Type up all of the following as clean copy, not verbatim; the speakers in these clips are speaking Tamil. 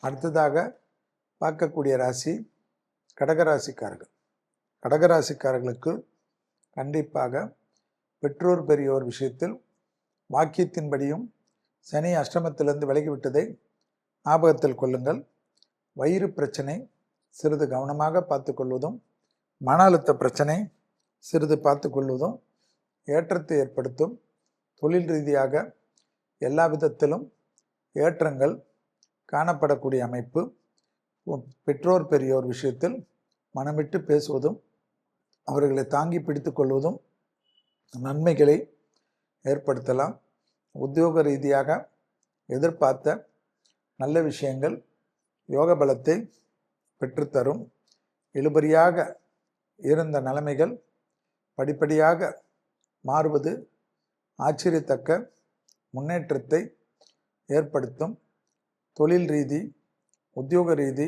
அடுத்ததாக பார்க்கக்கூடிய ராசி கடகராசிக்காரர்கள். கடகராசிக்காரர்களுக்கு கண்டிப்பாக பெற்றோர் பெரியோர் விஷயத்தில் வாக்கியத்தின்படியும் சனி அஷ்டமத்திலிருந்து விலகிவிட்டதை ஞாபகத்தில் கொள்ளுங்கள். வயிறு பிரச்சனை சிறிது கவனமாக பார்த்து கொள்வதும், மன அழுத்த பிரச்சனை சிறிது பார்த்து கொள்வதும் ஏற்றத்தை ஏற்படுத்தும். தொழில் ரீதியாக எல்லா விதத்திலும் ஏற்றங்கள் காணப்படக்கூடிய அமைப்பு. பெற்றோர் பெரியோர் விஷயத்தில் மனமிட்டு பேசுவதும் அவர்களை தாங்கி பிடித்து கொள்வதும் நன்மைகளை ஏற்படுத்தலாம். உத்தியோக ரீதியாக எதிர்பார்த்த நல்ல விஷயங்கள் யோக பலத்தை பெற்றுத்தரும். இழுபறியாக இருந்த நிலைமைகள் படிப்படியாக மாறுவது ஆச்சரியத்தக்க முன்னேற்றத்தை ஏற்படுத்தும். தொழில் ரீதி, உத்தியோக ரீதி,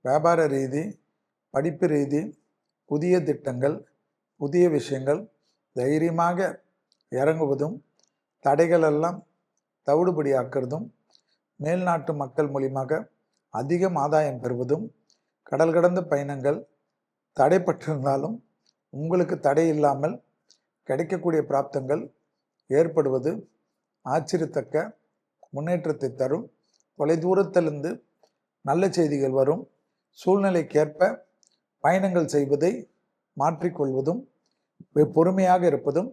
வியாபார ரீதி, படிப்பு ரீதி, புதிய திட்டங்கள், புதிய விஷயங்கள் தைரியமாக இறங்குவதும், தடைகளெல்லாம் தவிடுபடியாக்குறதும், மேல்நாட்டு மக்கள் மூலியமாக அதிகம் ஆதாயம் பெறுவதும், கடல் கடந்த பயணங்கள் தடைப்பட்டிருந்தாலும் உங்களுக்கு தடை இல்லாமல் கிடைக்கக்கூடிய பிராப்தங்கள் ஏற்படுவது ஆச்சரியத்தக்க முன்னேற்றத்தை தரும். தொலைதூரத்திலிருந்து நல்ல செய்திகள் வரும். சூழ்நிலைக்கேற்ப பயணங்கள் செய்வதை மாற்றிக்கொள்வதும் பொறுமையாக இருப்பதும்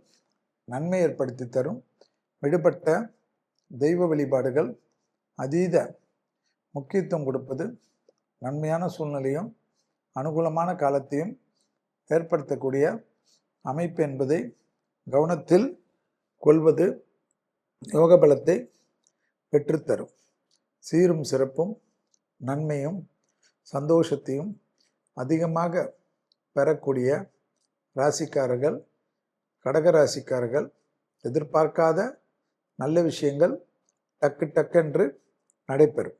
நன்மை ஏற்படுத்தி தரும். விடுபட்ட தெய்வ வழிபாடுகள் அதீத முக்கியத்துவம் கொடுப்பது நன்மையான சூழ்நிலையும் அனுகூலமான காலத்தையும் ஏற்படுத்தக்கூடிய அமைப்பு என்பதை கவனத்தில் கொள்வது யோக பலத்தை பெற்றுத்தரும். சீரும் சிறப்பும் நன்மையும் சந்தோஷத்தையும் அதிகமாக பெறக்கூடிய ராசிக்காரர்கள் கடகராசிக்காரர்கள். எதிர்பார்க்காத நல்ல விஷயங்கள் டக்கு டக்கென்று நடைபெறும்.